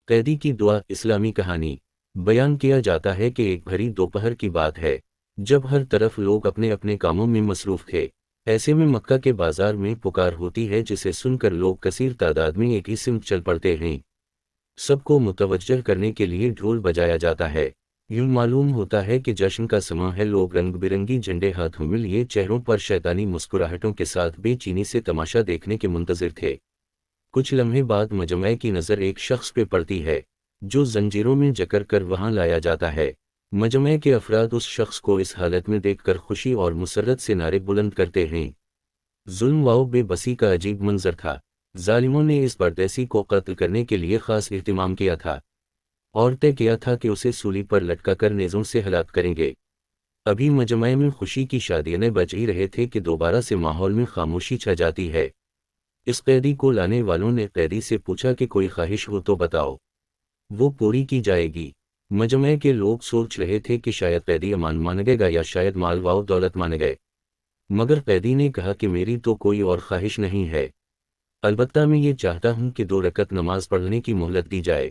قیدی کی دعا اسلامی کہانی۔ بیان کیا جاتا ہے کہ ایک بھری دوپہر کی بات ہے، جب ہر طرف لوگ اپنے اپنے کاموں میں مصروف تھے۔ ایسے میں مکہ کے بازار میں پکار ہوتی ہے جسے سن کر لوگ کثیر تعداد میں ایک ہی سمت چل پڑتے ہیں۔ سب کو متوجہ کرنے کے لیے ڈھول بجایا جاتا ہے۔ یوں معلوم ہوتا ہے کہ جشن کا سماں ہے۔ لوگ رنگ برنگی جھنڈے ہاتھوں میں لیے چہروں پر شیطانی مسکراہٹوں کے ساتھ بے چینی سے تماشا دیکھنے کے منتظر تھے۔ کچھ لمحے بعد مجمع کی نظر ایک شخص پہ پڑتی ہے جو زنجیروں میں جکڑ کر وہاں لایا جاتا ہے۔ مجمع کے افراد اس شخص کو اس حالت میں دیکھ کر خوشی اور مسرت سے نعرے بلند کرتے ہیں۔ ظلم و بے بسی کا عجیب منظر تھا۔ ظالموں نے اس پردیسی کو قتل کرنے کے لیے خاص اہتمام کیا تھا اور طے کیا تھا کہ اسے سولی پر لٹکا کر نیزوں سے ہلاک کریں گے۔ ابھی مجمع میں خوشی کی شادیاں بج ہی رہے تھے کہ دوبارہ سے ماحول میں خاموشی چھا جاتی ہے۔ اس قیدی کو لانے والوں نے قیدی سے پوچھا کہ کوئی خواہش ہو تو بتاؤ، وہ پوری کی جائے گی۔ مجمع کے لوگ سوچ رہے تھے کہ شاید قیدی امان مانگے گا یا شاید مال و دولت مانگے گا، مگر قیدی نے کہا کہ میری تو کوئی اور خواہش نہیں ہے، البتہ میں یہ چاہتا ہوں کہ 2 رکعت نماز پڑھنے کی مہلت دی جائے۔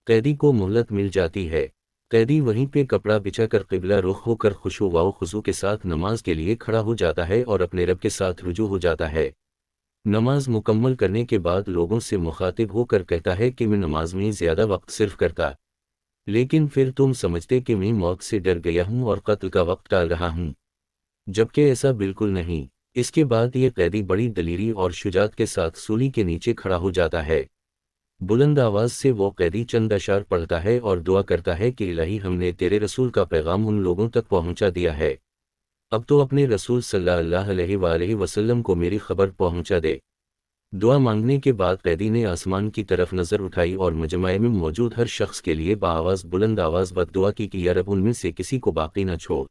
قیدی کو مہلت مل جاتی ہے۔ قیدی وہیں پہ کپڑا بچھا کر قبلہ رخ ہو کر خشوع و خضوع کے ساتھ نماز کے لیے کھڑا ہو جاتا ہے اور اپنے رب کے ساتھ رجوع ہو جاتا ہے۔ نماز مکمل کرنے کے بعد لوگوں سے مخاطب ہو کر کہتا ہے کہ میں نماز میں زیادہ وقت صرف کرتا، لیکن پھر تم سمجھتے کہ میں موت سے ڈر گیا ہوں اور قتل کا وقت ٹال رہا ہوں، جبکہ ایسا بالکل نہیں۔ اس کے بعد یہ قیدی بڑی دلیری اور شجاعت کے ساتھ سولی کے نیچے کھڑا ہو جاتا ہے۔ بلند آواز سے وہ قیدی چند اشعار پڑھتا ہے اور دعا کرتا ہے کہ الہی ہم نے تیرے رسول کا پیغام ان لوگوں تک پہنچا دیا ہے، اب تو اپنے رسول صلی اللہ علیہ وآلہ وسلم کو میری خبر پہنچا دے۔ دعا مانگنے کے بعد قیدی نے آسمان کی طرف نظر اٹھائی اور مجمع میں موجود ہر شخص کے لیے بآواز بلند آواز بد دعا کی کہ یا رب ان میں سے کسی کو باقی نہ چھوڑ۔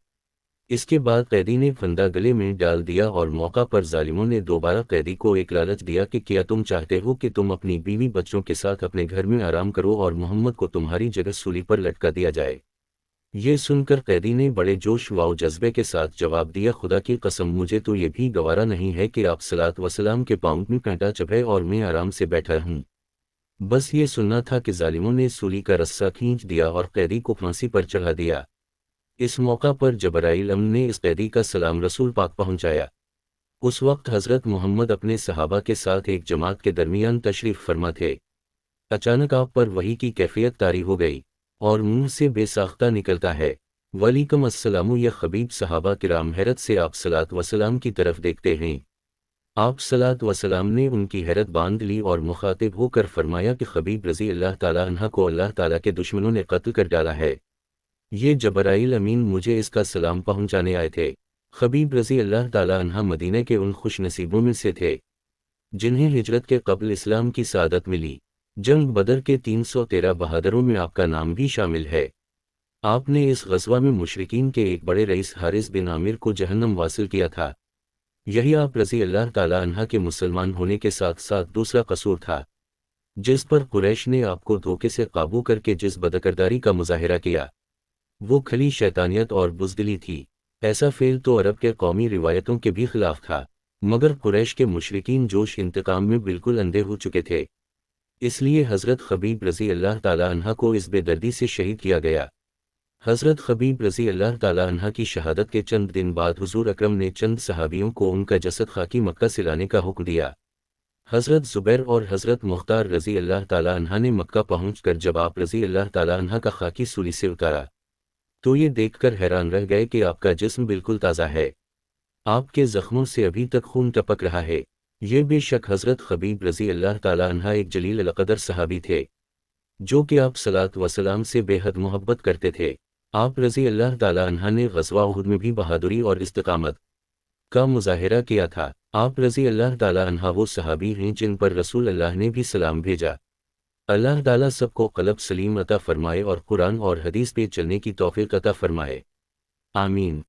اس کے بعد قیدی نے پھندا گلے میں ڈال دیا اور موقع پر ظالموں نے دوبارہ قیدی کو ایک لالچ دیا کہ کیا تم چاہتے ہو کہ تم اپنی بیوی بچوں کے ساتھ اپنے گھر میں آرام کرو اور محمد کو تمہاری جگہ سولی پر لٹکا دیا جائے؟ یہ سن کر قیدی نے بڑے جوش و جذبے کے ساتھ جواب دیا، خدا کی قسم مجھے تو یہ بھی گوارا نہیں ہے کہ آپ صلوات وسلام کے پاؤں میں کانٹا چبھے اور میں آرام سے بیٹھا ہوں۔ بس یہ سننا تھا کہ ظالموں نے سولی کا رسہ کھینچ دیا اور قیدی کو پھانسی پر چڑھا دیا۔ اس موقع پر جبرائیل امین نے اس قیدی کا سلام رسول پاک پہنچایا۔ اس وقت حضرت محمد اپنے صحابہ کے ساتھ ایک جماعت کے درمیان تشریف فرما تھے۔ اچانک آپ پر وحی کی کیفیت طاری ہو گئی اور منہ سے بے ساختہ نکلتا ہے وعلیکم السلام یا خبیب۔ صحابہ کرام حیرت سے آپ صلوات وسلام کی طرف دیکھتے ہیں۔ آپ صلوات وسلام نے ان کی حیرت باندھ لی اور مخاطب ہو کر فرمایا کہ خبیب رضی اللہ تعالیٰ عنہ کو اللہ تعالیٰ کے دشمنوں نے قتل کر ڈالا ہے۔ یہ جبرائیل امین مجھے اس کا سلام پہنچانے آئے تھے۔ خبیب رضی اللہ تعالیٰ عنہ مدینہ کے ان خوش نصیبوں میں سے تھے جنہیں ہجرت کے قبل اسلام کی سعادت ملی۔ جنگ بدر کے 313 بہادروں میں آپ کا نام بھی شامل ہے۔ آپ نے اس غزوہ میں مشرکین کے ایک بڑے رئیس حارث بن عامر کو جہنم واصل کیا تھا۔ یہی آپ رضی اللہ تعالیٰ عنہ کے مسلمان ہونے کے ساتھ ساتھ دوسرا قصور تھا جس پر قریش نے آپ کو دھوکے سے قابو کر کے جس بدکرداری کا مظاہرہ کیا وہ کھلی شیطانیت اور بزدلی تھی۔ ایسا فعل تو عرب کے قومی روایتوں کے بھی خلاف تھا، مگر قریش کے مشرکین جوش انتقام میں بالکل اندھے ہو چکے تھے، اس لیے حضرت خبیب رضی اللہ تعالیٰ عنہ کو اس بے دردی سے شہید کیا گیا۔ حضرت خبیب رضی اللہ تعالیٰ عنہ کی شہادت کے چند دن بعد حضور اکرم نے چند صحابیوں کو ان کا جسد خاکی مکہ سے لانے کا حکم دیا۔ حضرت زبیر اور حضرت مختار رضی اللہ تعالیٰ عنہ نے مکہ پہنچ کر جب آپ رضی اللہ تعالیٰ عنہ کا خاکی سولی سے اتارا تو یہ دیکھ کر حیران رہ گئے کہ آپ کا جسم بالکل تازہ ہے، آپ کے زخموں سے ابھی تک خون ٹپک رہا ہے۔ یہ بے شک حضرت خبیب رضی اللہ تعالیٰ عنہ ایک جلیل القدر صحابی تھے جو کہ آپ صلوات وسلام سے بے حد محبت کرتے تھے۔ آپ رضی اللہ تعالیٰ عنہ نے غزوہ احد میں بھی بہادری اور استقامت کا مظاہرہ کیا تھا۔ آپ رضی اللہ تعالیٰ عنہ وہ صحابی ہیں جن پر رسول اللہ نے بھی سلام بھیجا۔ اللہ تعالیٰ سب کو قلب سلیم عطا فرمائے اور قرآن اور حدیث پہ چلنے کی توفیق عطا فرمائے، آمین۔